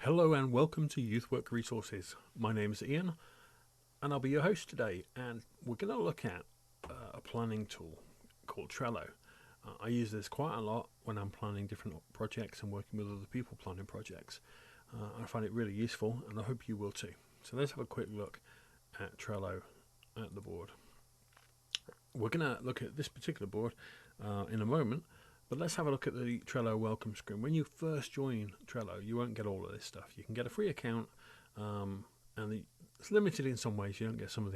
Hello and welcome to Youth Work Resources. My name is Ian and I'll be your host today, and we're going to look at a planning tool called Trello. I use this quite a lot when I'm planning different projects and working with other people planning projects. I find it really useful and I hope you will too. So let's have a quick look at Trello at the board. We're going to look at this particular board in a moment, but let's have a look at the Trello welcome screen. When you first join Trello, you won't get all of this stuff. You can get a free account, and it's limited in some ways. You don't get some of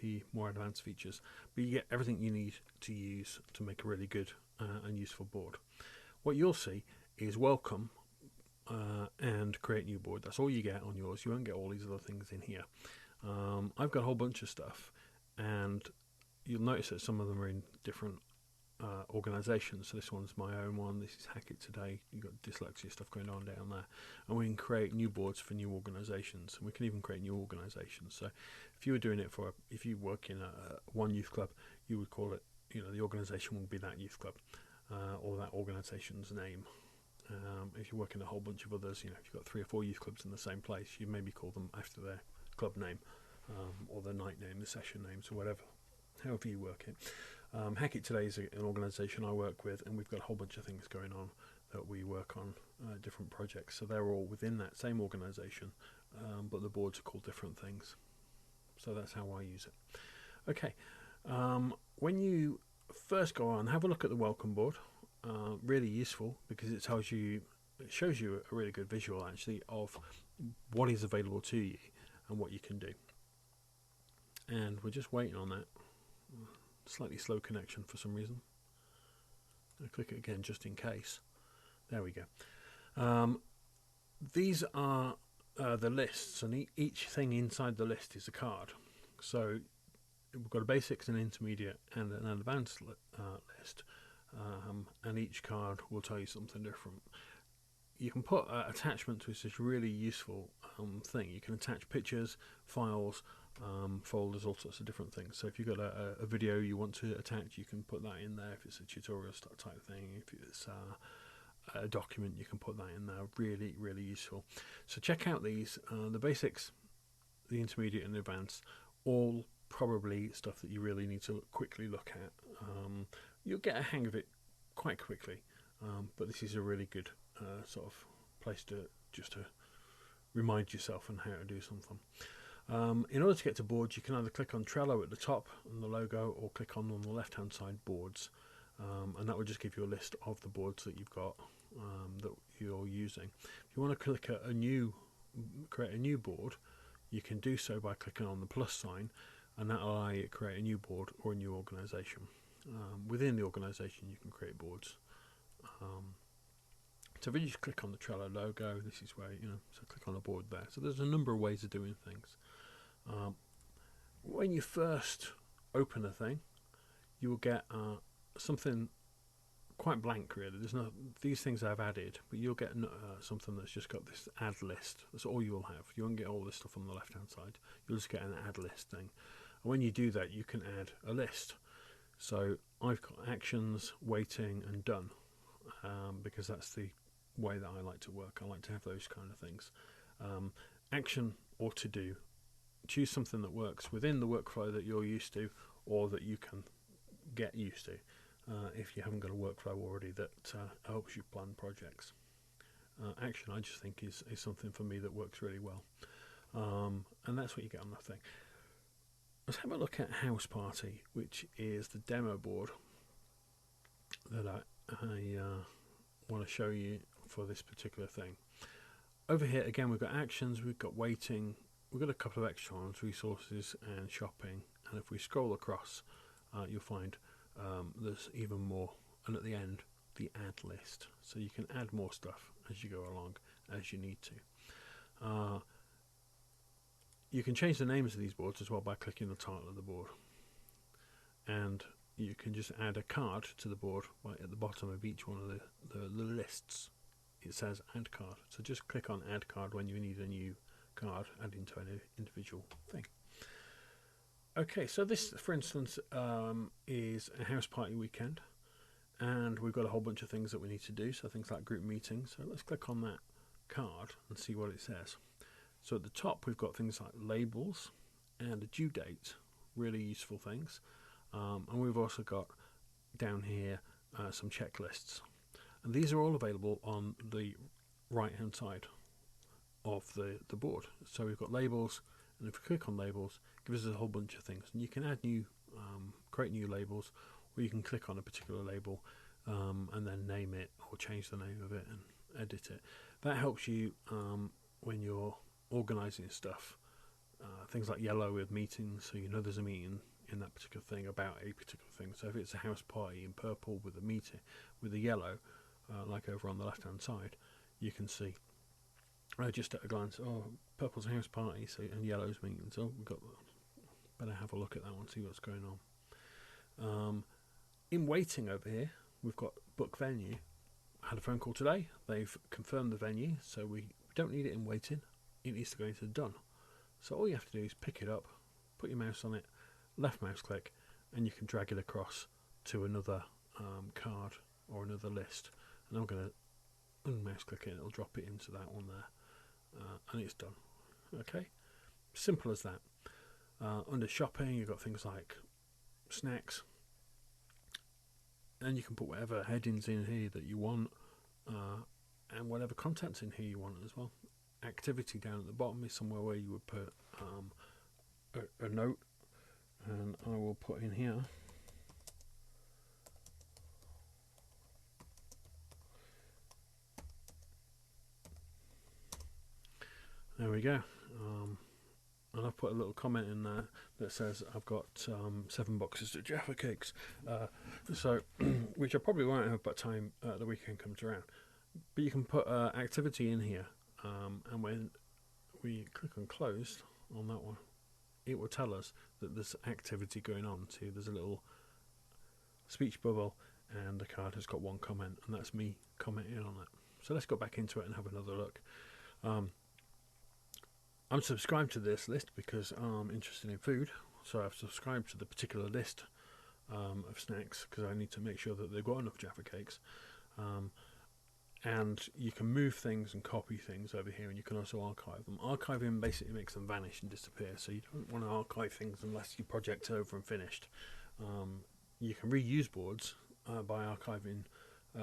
the more advanced features, but you get everything you need to use to make a really good and useful board. What you'll see is welcome and create new board. That's all you get on yours. You won't get all these other things in here. I've got a whole bunch of stuff, and you'll notice that some of them are in different organisations. So this one's my own one. This is Hack It Today. You've got dyslexia stuff going on down there, and we can create new boards for new organisations, and we can even create new organisations. So if you were doing it if you work in one youth club, you would call it, the organisation would be that youth club or that organisation's name. If you work in a whole bunch of others, if you've got 3 or 4 youth clubs in the same place, you maybe call them after their club name, or the night name, the session names, or whatever, however you work it. Hack It Today is an organisation I work with, and we've got a whole bunch of things going on that we work on, different projects. So they're all within that same organisation, but the boards are called different things. So that's how I use it. Okay, when you first go on, have a look at the welcome board. Really useful because it shows you a really good visual actually of what is available to you and what you can do. And we're just waiting on that. Slightly slow connection for some reason. I'll click it again just in case. There we go. These are the lists, and each thing inside the list is a card. So we've got a basics, an intermediate, and an advanced list, and each card will tell you something different. You can put attachments, which is really useful thing. You can attach pictures, files, folders, all sorts of different things. So if you've got a video you want to attach, you can put that in there. If it's a tutorial type thing, if it's a document, you can put that in there. Really, really useful. So check out these, the basics, the intermediate and the advanced, all probably stuff that you really need to quickly look at. You'll get a hang of it quite quickly, but this is a really good sort of place to remind yourself on how to do something. In order to get to boards, you can either click on Trello at the top and the logo, or click on the left hand side boards, and that will just give you a list of the boards that you've got that you're using. If you want to create a new board, you can do so by clicking on the plus sign, and that will allow you to create a new board or a new organisation. Within the organisation you can create boards. So if you just click on the Trello logo, this is where, so click on a board there. So there's a number of ways of doing things. When you first open a thing, you will get something quite blank really. There's no these things I've added, but you'll get something that's just got this add list. That's all you'll have. You won't get all this stuff on the left hand side. You'll just get an add list thing. And when you do that, you can add a list. So I've got actions, waiting, and done, because that's the way that I like to work. I like to have those kind of things. Action or to do. Choose something that works within the workflow that you're used to, or that you can get used to if you haven't got a workflow already that helps you plan projects. Action, I just think, is something for me that works really well, and that's what you get on that thing. Let's have a look at House Party, which is the demo board that I want to show you for this particular thing. Over here again, we've got actions, we've got waiting, we've got a couple of extra ones, resources and shopping, and if we scroll across, you'll find there's even more, and at the end the add list, so you can add more stuff as you go along as you need to. You can change the names of these boards as well by clicking the title of the board, and you can just add a card to the board right at the bottom of each one of the lists. It says add card, so just click on add card when you need a new card added to an individual thing. Okay, so this, for instance, is a house party weekend, and we've got a whole bunch of things that we need to do, so things like group meetings. So let's click on that card and see what it says. So at the top we've got things like labels and a due date, really useful things. And we've also got down here some checklists. And these are all available on the right hand side of the board. So we've got labels, and if we click on labels, it gives us a whole bunch of things. And you can add new, create new labels, or you can click on a particular label and then name it or change the name of it and edit it. That helps you when you're organizing stuff. Things like yellow with meetings, so you know there's a meeting in that particular thing about a particular thing. So if it's a house party in purple with a meeting with a yellow, like over on the left hand side, you can see just at a glance, oh, purple's a house party, so, and yellow's meeting. So we've got, better have a look at that one, see what's going on. In waiting over here, we've got book venue. I had a phone call today. They've confirmed the venue, so we don't need it in waiting. It needs to go into done. So all you have to do is pick it up, put your mouse on it, left mouse click, and you can drag it across to another card or another list. And I'm going to mouse click it, and it'll drop it into that one there, and it's done. Okay, simple as that. Under shopping, you've got things like snacks, and you can put whatever headings in here that you want, and whatever contents in here you want as well. Activity down at the bottom is somewhere where you would put a note, and I will put in here there we go, and I've put a little comment in there that says I've got 7 boxes of Jaffa cakes, so which I probably won't have by the time the weekend comes around, but you can put activity in here, and when we click on closed on that one, it will tell us that there's activity going on. See, there's a little speech bubble, and the card has got 1 comment, and that's me commenting on it. So let's go back into it and have another look. I'm subscribed to this list because I'm interested in food, so I've subscribed to the particular list of snacks because I need to make sure that they've got enough Jaffa cakes. And you can move things and copy things over here, and you can also archive them. Archiving basically makes them vanish and disappear, so you don't want to archive things unless your project's over and finished. You can reuse boards by archiving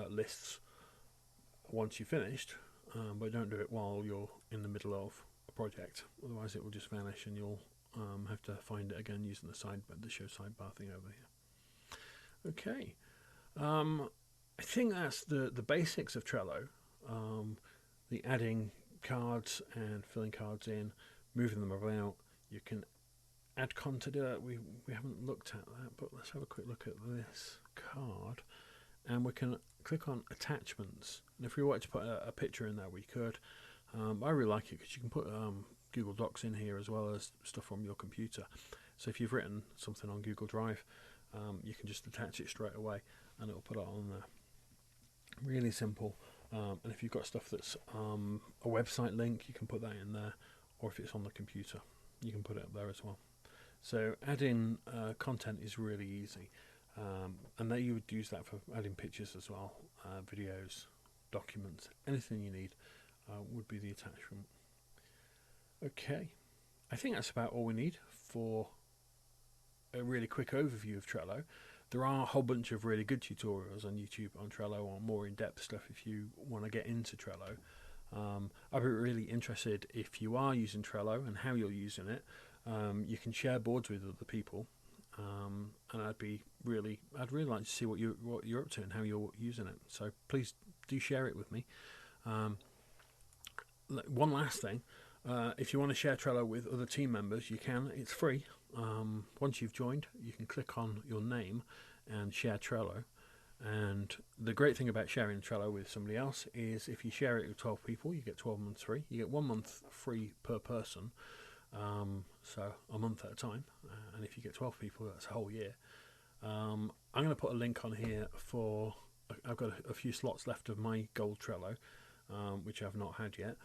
lists once you're finished, but don't do it while you're in the middle of a project, otherwise it will just vanish and you'll have to find it again using the show sidebar thing over here. Okay. I think that's the basics of Trello. The adding cards and filling cards in, moving them about. You can add content. We haven't looked at that, but let's have a quick look at this card, and we can click on attachments. And if we wanted to put a picture in there, we could. I really like it because you can put Google Docs in here as well as stuff from your computer. So if you've written something on Google Drive, you can just attach it straight away, and it'll put it on there. Really simple. And if you've got stuff that's a website link, you can put that in there, or if it's on the computer, you can put it up there as well. So adding content is really easy, and then you would use that for adding pictures as well, videos, documents, anything you need would be the attachment. Okay, I think that's about all we need for a really quick overview of Trello. There are a whole bunch of really good tutorials on YouTube on Trello on more in-depth stuff if you want to get into Trello. I'd be really interested if you are using Trello and how you're using it. You can share boards with other people, and I'd really like to see what you're up to and how you're using it. So please do share it with me. One last thing, if you want to share Trello with other team members, you can. It's free. Once you've joined, you can click on your name and share Trello. And the great thing about sharing Trello with somebody else is if you share it with 12 people, you get 12 months free. You get 1 month free per person, so a month at a time. And if you get 12 people, that's a whole year. I'm going to put a link on here for, I've got a few slots left of my gold Trello, which I've not had yet.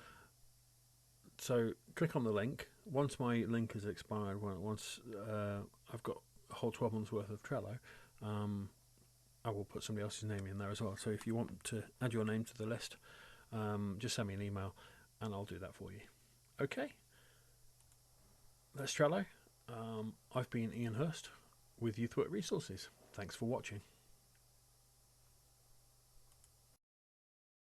So click on the link. Once my link is expired, once I've got a whole 12 months worth of Trello, I will put somebody else's name in there as well. So if you want to add your name to the list, just send me an email and I'll do that for you. Okay, that's Trello. I've been Ian Hurst with Youth Work Resources. Thanks for watching.